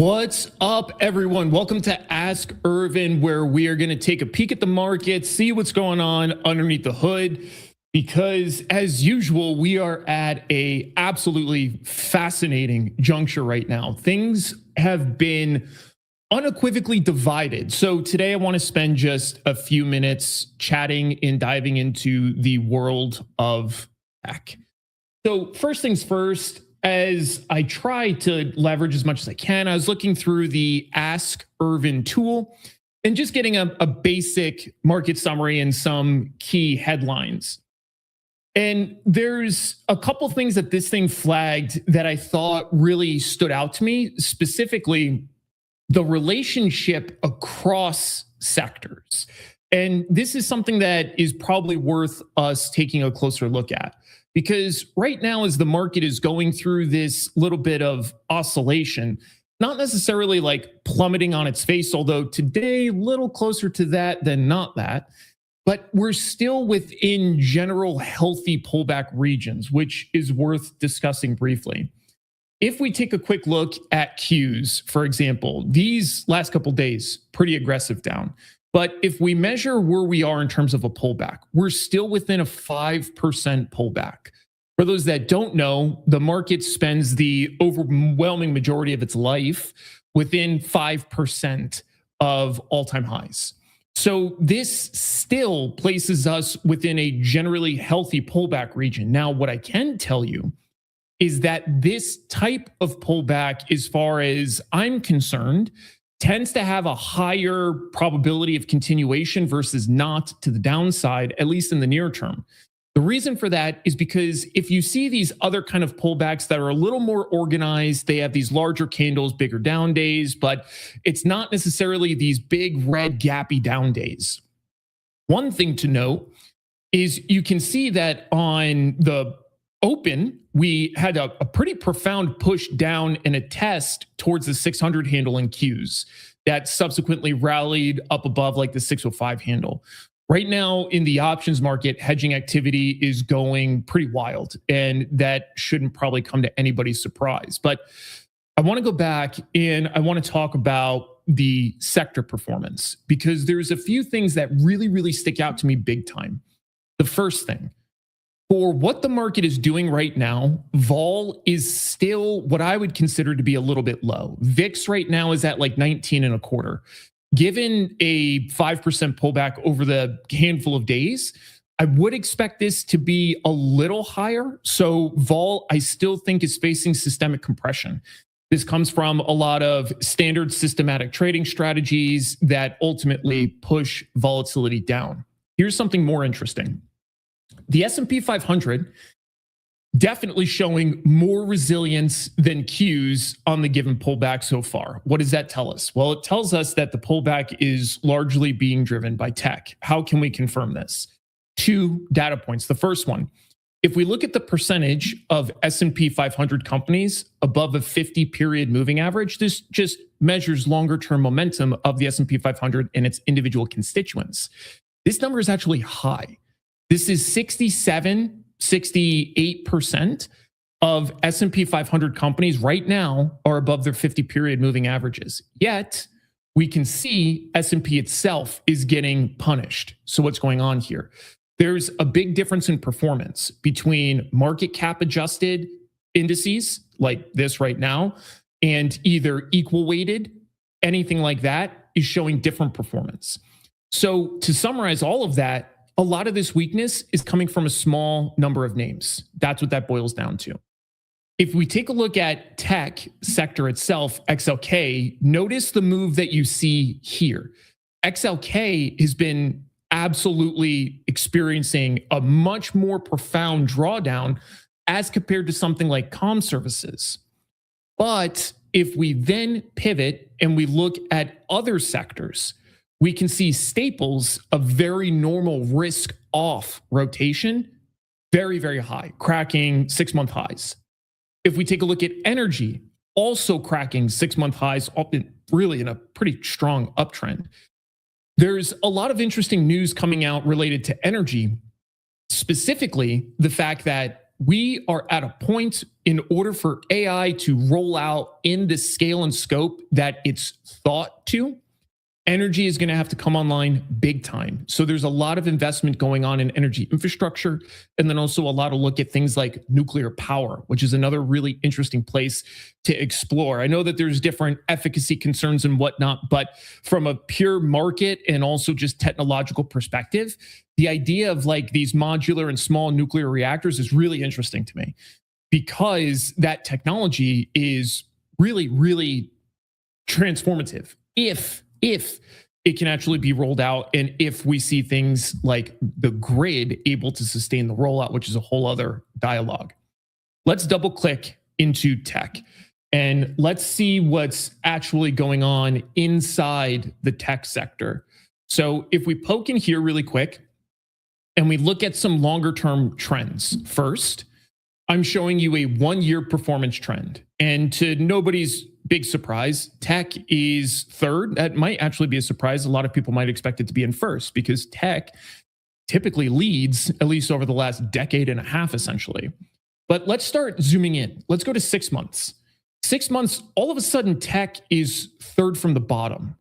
What's up, everyone? Welcome to Ask Urvin, where we are going to take a peek at the market, see what's going on underneath the hood, because as usual, we are at a absolutely fascinating juncture right now. Things have been unequivocally divided. So today I want to spend just a few minutes chatting and diving into the world of tech. So first things first, as I try to leverage as much as I can, I was looking through the Ask Urvin tool and just getting a basic market summary and some key headlines. And there's a couple things that this thing flagged that I thought really stood out to me, specifically the relationship across sectors. And this is something that is probably worth us taking a closer look at. Because right now, as the market is going through this little bit of oscillation, not necessarily like plummeting on its face, although today a little closer to that than not that, but we're still within general healthy pullback regions, which is worth discussing briefly. If we take a quick look at Qs, for example, these last couple days, pretty aggressive down. But if we measure where we are in terms of a pullback, we're still within a 5% pullback. For those that don't know, the market spends the overwhelming majority of its life within 5% of all-time highs. So this still places us within a generally healthy pullback region. Now, what I can tell you is that this type of pullback, as far as I'm concerned, tends to have a higher probability of continuation versus not to the downside, at least in the near term. The reason for that is because if you see these other kind of pullbacks that are a little more organized, they have these larger candles, bigger down days, but it's not necessarily these big red gappy down days. One thing to note is you can see that on the open, we had a pretty profound push down and a test towards the 600 handle in Qs that subsequently rallied up above like the 605 handle. Right now in the options market, hedging activity is going pretty wild, and that shouldn't probably come to anybody's surprise. But I want to go back and I want to talk about the sector performance, because there's a few things that really stick out to me big time. The first thing, for what the market is doing right now, vol is still what I would consider to be a little bit low. VIX right now is at like 19.25. Given a 5% pullback over the handful of days, I would expect this to be a little higher. So vol, I still think, is facing systemic compression. This comes from a lot of standard systematic trading strategies that ultimately push volatility down. Here's something more interesting. The S&P 500 definitely showing more resilience than Qs on the given pullback so far. What does that tell us? Well, it tells us that the pullback is largely being driven by tech. How can we confirm this? Two data points. The first one, if we look at the percentage of S&P 500 companies above a 50-period moving average, this just measures longer-term momentum of the S&P 500 and its individual constituents. This number is actually high. This is 68% of S&P 500 companies right now are above their 50-period moving averages. Yet, we can see S&P itself is getting punished. So what's going on here? There's a big difference in performance between market cap adjusted indices like this right now and either equal weighted, anything like that is showing different performance. So to summarize all of that, a lot of this weakness is coming from a small number of names. That's what that boils down to. If we take a look at tech sector itself, XLK, notice the move that you see here. XLK has been absolutely experiencing a much more profound drawdown as compared to something like comm services. But if we then pivot and we look at other sectors, we can see staples of very normal risk off rotation, very high, cracking 6-month highs. If we take a look at energy, also cracking 6-month highs, really in a pretty strong uptrend. There's a lot of interesting news coming out related to energy, specifically the fact that we are at a point in order for AI to roll out in the scale and scope that it's thought to, energy is going to have to come online big time. So there's a lot of investment going on in energy infrastructure, and then also a lot of look at things like nuclear power, which is another really interesting place to explore. I know that there's different efficacy concerns and whatnot, but from a pure market and also just technological perspective, the idea of like these modular and small nuclear reactors is really interesting to me, because that technology is really, really transformative if it can actually be rolled out, and if we see things like the grid able to sustain the rollout, which is a whole other dialogue. Let's double click into tech and let's see what's actually going on inside the tech sector. So if we poke in here really quick and we look at some longer term trends first, I'm showing you a 1-year performance trend. And to nobody's big surprise, tech is third. That might actually be a surprise. A lot of people might expect it to be in first, because tech typically leads, at least over the last decade and a half, essentially. But let's start zooming in. Let's go to 6 months. 6 months, all of a sudden, tech is third from the bottom.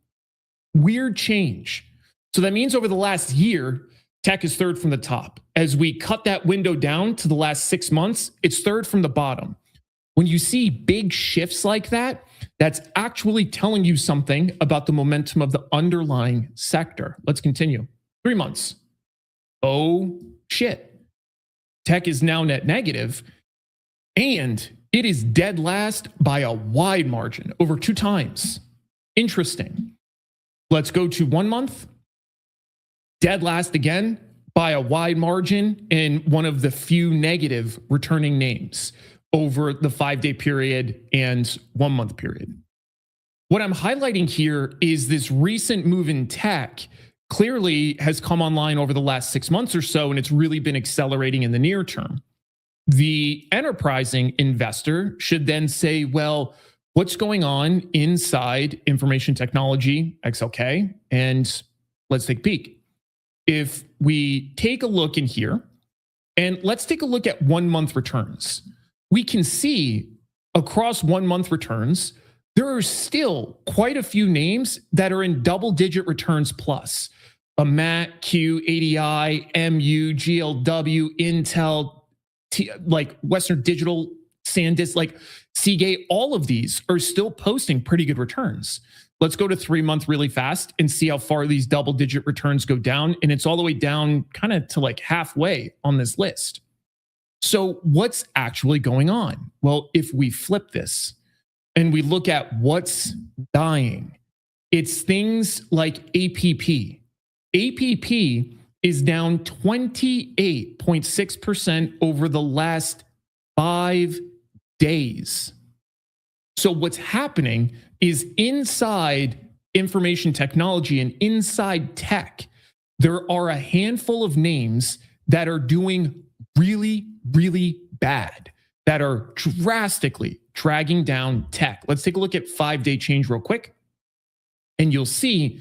Weird change. So that means over the last year, tech is third from the top. As we cut that window down to the last 6 months, it's third from the bottom. When you see big shifts like that, that's actually telling you something about the momentum of the underlying sector. Let's continue. 3 months. Oh, shit. Tech is now net negative, and it is dead last by a wide margin, over 2 times. Interesting. Let's go to 1 month. Dead last again by a wide margin, and one of the few negative returning names over the 5-day period and 1 month period. What I'm highlighting here is this recent move in tech clearly has come online over the last 6 months or so, and it's really been accelerating in the near term. The enterprising investor should then say, well, what's going on inside information technology, XLK? And let's take a peek. If we take a look in here, and let's take a look at 1 month returns, we can see across 1 month returns, there are still quite a few names that are in double-digit returns plus. A MAT, Q, ADI, MU, GLW, Intel, like Western Digital, SanDisk, like Seagate, all of these are still posting pretty good returns. Let's go to 3 month really fast and see how far these double-digit returns go down. And it's all the way down kind of to like halfway on this list. So what's actually going on? Well, if we flip this and we look at what's dying, it's things like APP. APP is down 28.6% over the last 5 days. So what's happening is inside information technology and inside tech, there are a handful of names that are doing really, really bad, that are drastically dragging down tech. Let's take a look at 5-day change real quick. And you'll see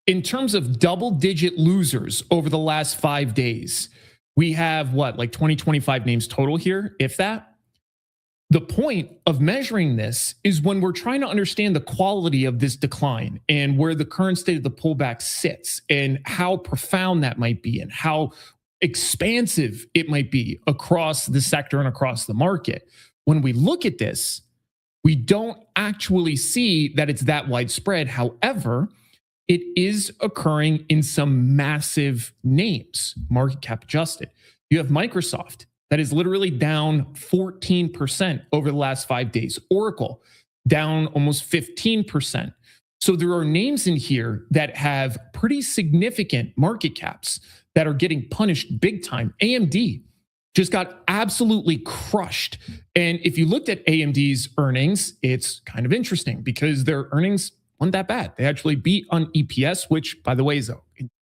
in terms of double-digit losers over the last 5 days, we have what, like 20, 25 names total here, if that. The point of measuring this is when we're trying to understand the quality of this decline and where the current state of the pullback sits and how profound that might be and how expansive it might be across the sector and across the market. When we look at this, we don't actually see that it's that widespread. However, it is occurring in some massive names, market cap adjusted. You have Microsoft that is literally down 14% over the last 5 days. Oracle down almost 15%. So there are names in here that have pretty significant market caps that are getting punished big time. AMD just got absolutely crushed. And if you looked at AMD's earnings, it's kind of interesting because their earnings weren't that bad. They actually beat on EPS, which, by the way, is an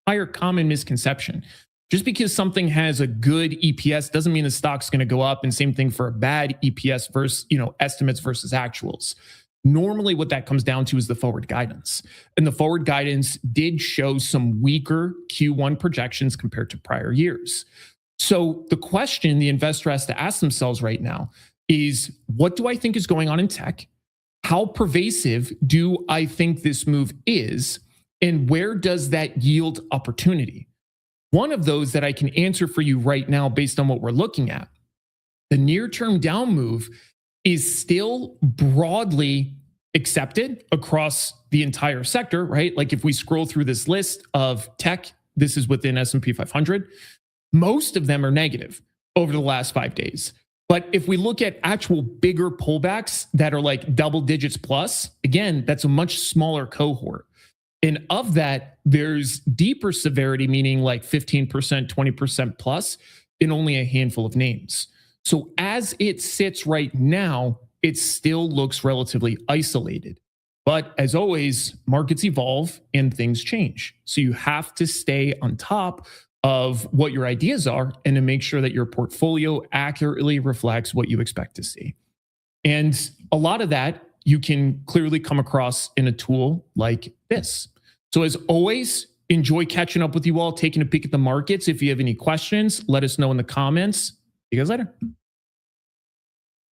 entire common misconception. Just because something has a good EPS doesn't mean the stock's going to go up, and same thing for a bad EPS versus, estimates versus actuals. Normally what that comes down to is the forward guidance. And the forward guidance did show some weaker Q1 projections compared to prior years. So the question the investor has to ask themselves right now is, what do I think is going on in tech? How pervasive do I think this move is? And where does that yield opportunity? One of those that I can answer for you right now based on what we're looking at, the near-term down move is still broadly accepted across the entire sector, right? Like if we scroll through this list of tech, this is within S&P 500, most of them are negative over the last 5 days. But if we look at actual bigger pullbacks that are like double digits plus, again, that's a much smaller cohort. And of that, there's deeper severity, meaning like 15%, 20% plus in only a handful of names. So as it sits right now, it still looks relatively isolated. But as always, markets evolve and things change. So you have to stay on top of what your ideas are and to make sure that your portfolio accurately reflects what you expect to see. And a lot of that you can clearly come across in a tool like this. So as always, enjoy catching up with you all, taking a peek at the markets. If you have any questions, let us know in the comments. See you guys later.